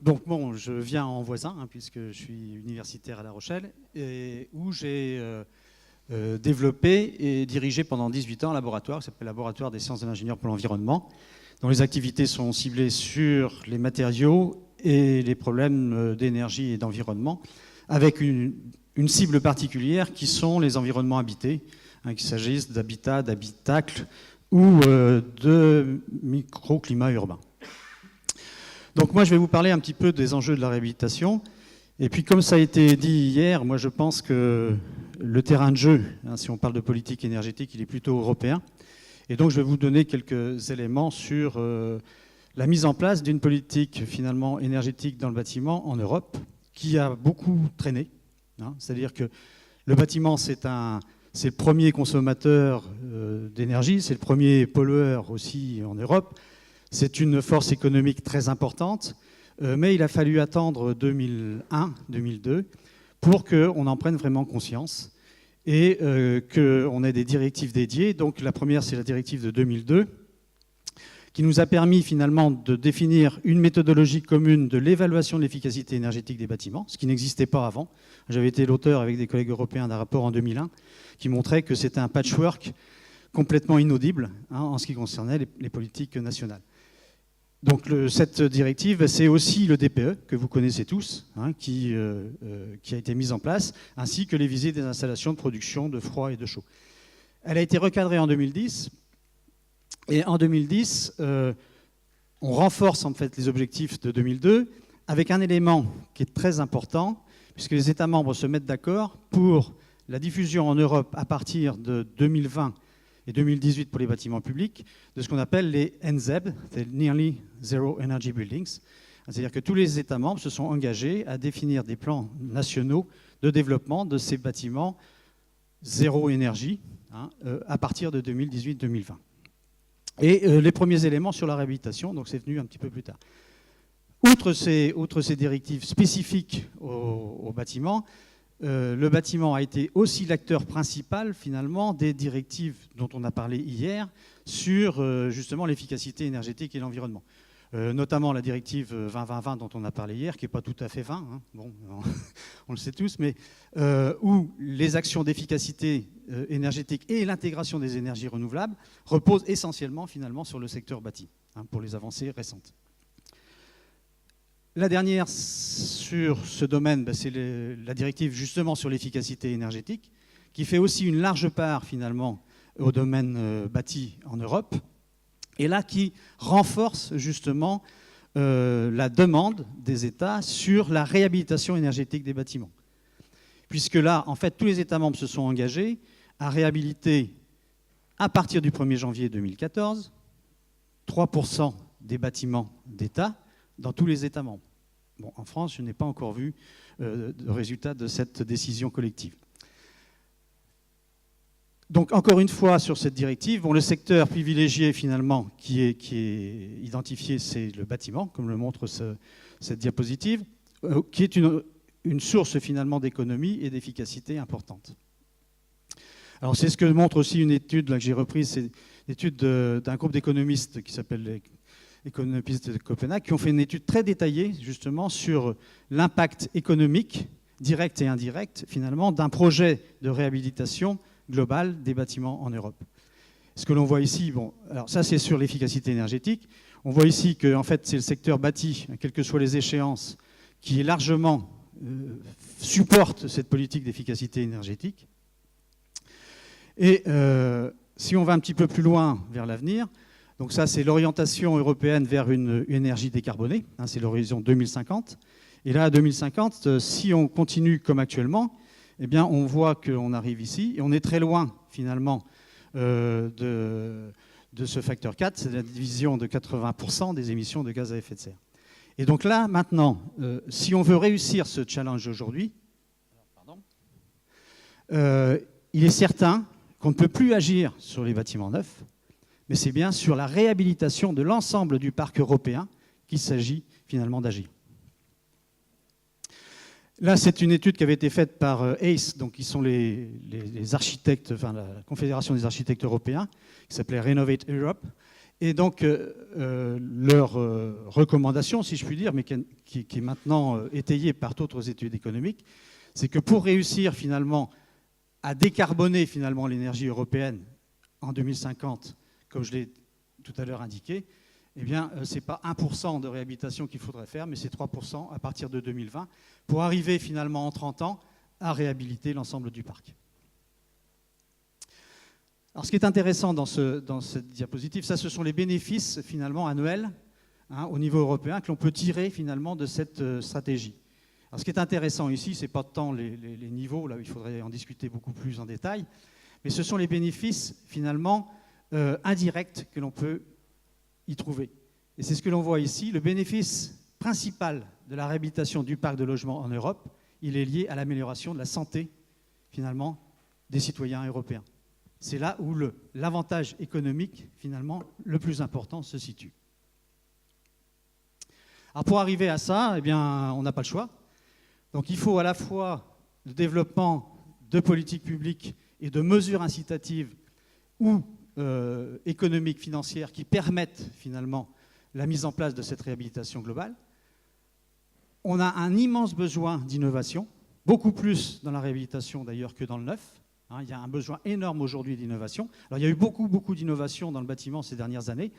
Donc bon, je viens en voisin, hein, puisque je suis universitaire à La Rochelle, et où j'ai développé et dirigé pendant 18 ans un laboratoire qui s'appelle Laboratoire des sciences de l'ingénieur pour l'environnement, dont les activités sont ciblées sur les matériaux et les problèmes d'énergie et d'environnement, avec une cible particulière qui sont les environnements habités, hein, qu'il s'agisse d'habitat, d'habitacles ou de microclimats urbains. Donc moi je vais vous parler un petit peu des enjeux de la réhabilitation. Et puis comme ça a été dit hier, moi je pense que le terrain de jeu, hein, si on parle de politique énergétique, il est plutôt européen. Et donc je vais vous donner quelques éléments sur la mise en place d'une politique finalement énergétique dans le bâtiment en Europe, qui a beaucoup traîné. Hein. C'est-à-dire que le bâtiment, c'est le premier consommateur d'énergie, c'est le premier pollueur aussi en Europe. C'est une force économique très importante, mais il a fallu attendre 2001-2002 pour qu'on en prenne vraiment conscience et qu'on ait des directives dédiées. Donc la première, c'est la directive de 2002, qui nous a permis finalement de définir une méthodologie commune de l'évaluation de l'efficacité énergétique des bâtiments, ce qui n'existait pas avant. J'avais été l'auteur avec des collègues européens d'un rapport en 2001 qui montrait que c'était un patchwork complètement inaudible, hein, en ce qui concernait les politiques nationales. Donc cette directive, c'est aussi le DPE, que vous connaissez tous, hein, qui a été mise en place, ainsi que les visées des installations de production de froid et de chaud. Elle a été recadrée en 2010, et en 2010, on renforce en fait les objectifs de 2002, avec un élément qui est très important, puisque les États membres se mettent d'accord pour la diffusion en Europe à partir de 2020 et 2018 pour les bâtiments publics, de ce qu'on appelle les NZEB, Nearly Zero Energy Buildings. C'est-à-dire que tous les États membres se sont engagés à définir des plans nationaux de développement de ces bâtiments zéro énergie, hein, à partir de 2018-2020. Et les premiers éléments sur la réhabilitation, donc c'est venu un petit peu plus tard. Outre ces directives spécifiques au bâtiment, le bâtiment a été aussi l'acteur principal, finalement, des directives dont on a parlé hier sur, justement, l'efficacité énergétique et l'environnement. Notamment la directive 20-20-20 dont on a parlé hier, qui n'est pas tout à fait 20, hein, bon, on le sait tous, mais où les actions d'efficacité énergétique et l'intégration des énergies renouvelables reposent essentiellement, finalement, sur le secteur bâti, hein, pour les avancées récentes. La dernière sur ce domaine, c'est la directive justement sur l'efficacité énergétique, qui fait aussi une large part finalement au domaine bâti en Europe, et là qui renforce justement la demande des États sur la réhabilitation énergétique des bâtiments. Puisque là, en fait, tous les États membres se sont engagés à réhabiliter, à partir du 1er janvier 2014, 3% des bâtiments d'État dans tous les États membres. Bon, en France, je n'ai pas encore vu de résultat de cette décision collective. Donc, encore une fois, sur cette directive, bon, le secteur privilégié, finalement, qui est identifié, c'est le bâtiment, comme le montre cette diapositive, qui est une source, finalement, d'économie et d'efficacité importante. Alors, c'est ce que montre aussi une étude là, que j'ai reprise, c'est l'étude d'un groupe d'économistes qui s'appelle les économistes de Copenhague, qui ont fait une étude très détaillée, justement, sur l'impact économique, direct et indirect, finalement, d'un projet de réhabilitation globale des bâtiments en Europe. Ce que l'on voit ici, bon, alors ça c'est sur l'efficacité énergétique, on voit ici que en fait, c'est le secteur bâti, quelles que soient les échéances, qui est largement supporte cette politique d'efficacité énergétique. Et si on va un petit peu plus loin vers l'avenir, donc ça c'est l'orientation européenne vers une énergie décarbonée, hein, c'est l'horizon 2050. Et là, à 2050, si on continue comme actuellement, eh bien, on voit qu'on arrive ici, et on est très loin, finalement, de ce facteur 4, c'est la division de 80% des émissions de gaz à effet de serre. Et donc là, maintenant, si on veut réussir ce challenge aujourd'hui, il est certain qu'on ne peut plus agir sur les bâtiments neufs, mais c'est bien sur la réhabilitation de l'ensemble du parc européen qu'il s'agit finalement d'agir. Là, c'est une étude qui avait été faite par ACE, donc qui sont les architectes, enfin la Confédération des architectes européens, qui s'appelait Renovate Europe, Et donc, leur recommandation, si je puis dire, mais qui est maintenant étayée par d'autres études économiques, c'est que pour réussir finalement à décarboner finalement l'énergie européenne en 2050, comme je l'ai tout à l'heure indiqué, eh bien, ce n'est pas 1% de réhabilitation qu'il faudrait faire, mais c'est 3% à partir de 2020, pour arriver finalement en 30 ans à réhabiliter l'ensemble du parc. Alors, ce qui est intéressant dans cette diapositive, ça, ce sont les bénéfices finalement annuels au niveau européen que l'on peut tirer finalement de cette stratégie. Alors, ce qui est intéressant ici, ce n'est pas tant les niveaux, là il faudrait en discuter beaucoup plus en détail, mais ce sont les bénéfices finalement indirects que l'on peut y trouver. Et c'est ce que l'on voit ici. Le bénéfice principal de la réhabilitation du parc de logements en Europe, il est lié à l'amélioration de la santé finalement des citoyens européens. C'est là où l'avantage économique finalement le plus important se situe. Alors pour arriver à ça, eh bien, on n'a pas le choix. Donc il faut à la fois le développement de politiques publiques et de mesures incitatives ou économiques, financières, qui permettent finalement la mise en place de cette réhabilitation globale. On a un immense besoin d'innovation, beaucoup plus dans la réhabilitation d'ailleurs que dans le neuf. Il y a un besoin énorme aujourd'hui d'innovation. Alors il y a eu beaucoup d'innovations dans le bâtiment ces dernières années,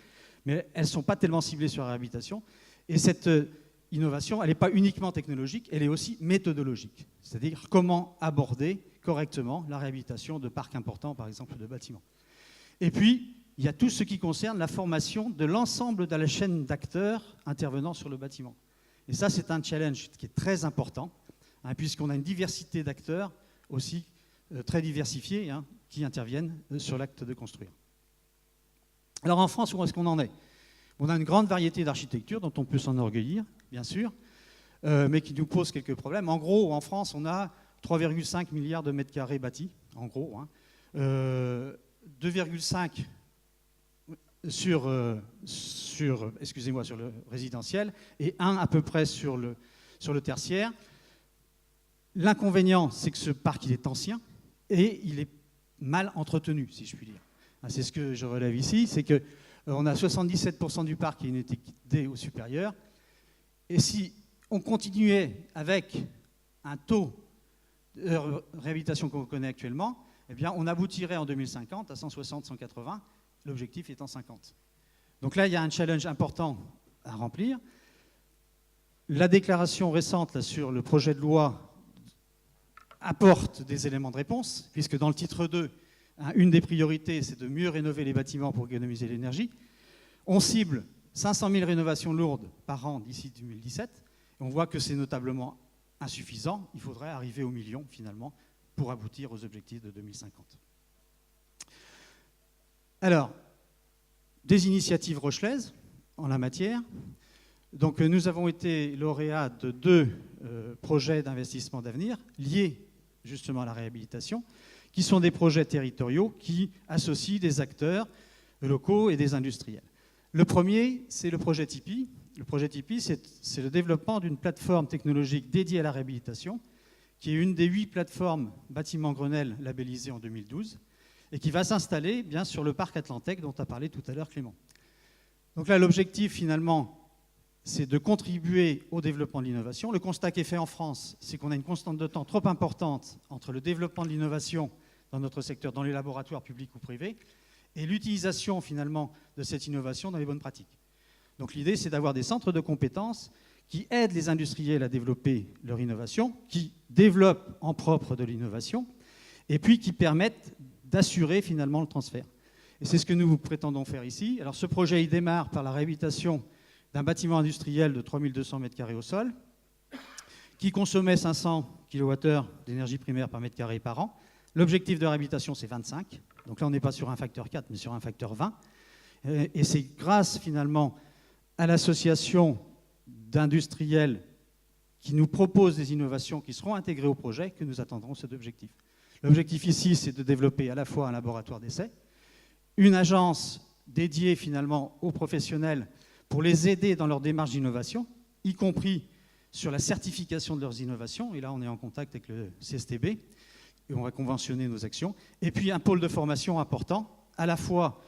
mais elles ne sont pas tellement ciblées sur la réhabilitation. Et cette innovation, elle n'est pas uniquement technologique, elle est aussi méthodologique. C'est-à-dire comment aborder correctement la réhabilitation de parcs importants, par exemple de bâtiments. Et puis, il y a tout ce qui concerne la formation de l'ensemble de la chaîne d'acteurs intervenant sur le bâtiment. Et ça, c'est un challenge qui est très important, puisqu'on a une diversité d'acteurs aussi très diversifiés qui interviennent sur l'acte de construire. Alors en France, où est-ce qu'on en est? On a une grande variété d'architectures dont on peut s'enorgueillir, bien sûr, mais qui nous pose quelques problèmes. En gros, en France, on a 3,5 milliards de mètres carrés bâtis, en gros, 2,5 sur le résidentiel et 1 à peu près sur le tertiaire. L'inconvénient, c'est que ce parc, il est ancien et il est mal entretenu, si je puis dire. C'est ce que je relève ici, c'est qu'on a 77% du parc qui est une étiquette D au supérieur. Et si on continuait avec un taux de réhabilitation qu'on connaît actuellement, eh bien, on aboutirait en 2050 à 160-180, l'objectif étant 50. Donc là, il y a un challenge important à remplir. La déclaration récente là, sur le projet de loi apporte des éléments de réponse, puisque dans le titre 2, une des priorités, c'est de mieux rénover les bâtiments pour économiser l'énergie. On cible 500 000 rénovations lourdes par an d'ici 2017. Et on voit que c'est notablement insuffisant. Il faudrait arriver au million, finalement, pour aboutir aux objectifs de 2050. Alors, des initiatives rochelaises en la matière. Donc, nous avons été lauréats de 2 projets d'investissement d'avenir liés justement à la réhabilitation, qui sont des projets territoriaux qui associent des acteurs locaux et des industriels. Le premier, c'est le projet Tipeee. Le projet Tipeee, c'est le développement d'une plateforme technologique dédiée à la réhabilitation, qui est une des 8 plateformes bâtiments Grenelle labellisées en 2012, et qui va s'installer bien sur le parc Atlantec dont a parlé tout à l'heure Clément. Donc là, l'objectif, finalement, c'est de contribuer au développement de l'innovation. Le constat qui est fait en France, c'est qu'on a une constante de temps trop importante entre le développement de l'innovation dans notre secteur, dans les laboratoires publics ou privés, et l'utilisation, finalement, de cette innovation dans les bonnes pratiques. Donc l'idée, c'est d'avoir des centres de compétences qui aident les industriels à développer leur innovation, qui développent en propre de l'innovation, et puis qui permettent d'assurer, finalement, le transfert. Et c'est ce que nous prétendons faire ici. Alors ce projet, il démarre par la réhabilitation d'un bâtiment industriel de 3200 m² au sol, qui consommait 500 kWh d'énergie primaire par mètre carré par an. L'objectif de réhabilitation, c'est 25. Donc là, on n'est pas sur un facteur 4, mais sur un facteur 20. Et c'est grâce, finalement, à l'association d'industriels qui nous proposent des innovations qui seront intégrées au projet que nous atteindrons cet objectif. L'objectif ici, c'est de développer à la fois un laboratoire d'essai, une agence dédiée, finalement, aux professionnels pour les aider dans leur démarche d'innovation, y compris sur la certification de leurs innovations. Et là, on est en contact avec le CSTB et on va conventionner nos actions. Et puis, un pôle de formation important, à la fois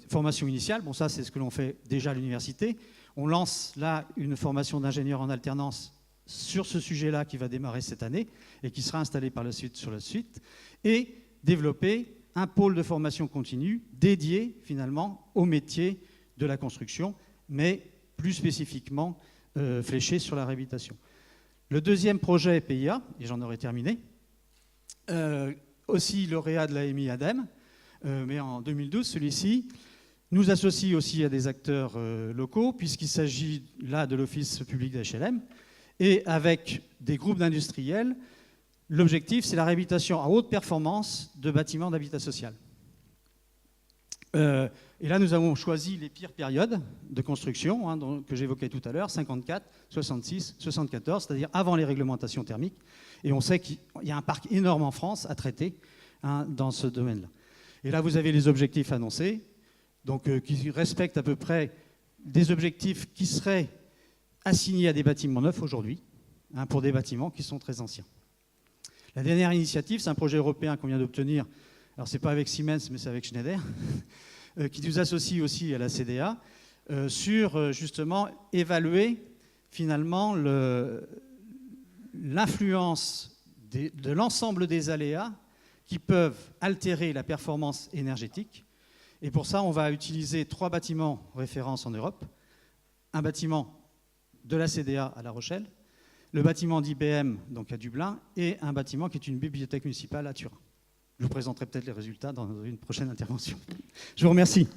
Formation initiale, bon ça c'est ce que l'on fait déjà à l'université. On lance là une formation d'ingénieur en alternance sur ce sujet-là qui va démarrer cette année et qui sera installé par la suite sur la suite. Et développer un pôle de formation continue dédié finalement au métier de la construction, mais plus spécifiquement fléché sur la réhabilitation. Le deuxième projet PIA, et j'en aurai terminé, aussi lauréat de l'AMI ADEME, mais en 2012, celui-ci nous associe aussi à des acteurs locaux, puisqu'il s'agit là de l'Office public d'HLM, et avec des groupes d'industriels. L'objectif, c'est la réhabilitation à haute performance de bâtiments d'habitat social. Et là, nous avons choisi les pires périodes de construction, hein, que j'évoquais tout à l'heure, 54, 66, 74, c'est-à-dire avant les réglementations thermiques. Et on sait qu'il y a un parc énorme en France à traiter, hein, dans ce domaine-là. Et là, vous avez les objectifs annoncés, donc, qui respectent à peu près des objectifs qui seraient assignés à des bâtiments neufs aujourd'hui, hein, pour des bâtiments qui sont très anciens. La dernière initiative, c'est un projet européen qu'on vient d'obtenir. Alors, ce n'est pas avec Siemens, mais c'est avec Schneider, qui nous associe aussi à la CDA, sur justement évaluer finalement l'influence de l'ensemble des aléas qui peuvent altérer la performance énergétique. Et pour ça, on va utiliser 3 bâtiments références en Europe. Un bâtiment de la CDA à La Rochelle, le bâtiment d'IBM donc à Dublin, et un bâtiment qui est une bibliothèque municipale à Turin. Je vous présenterai peut-être les résultats dans une prochaine intervention. Je vous remercie.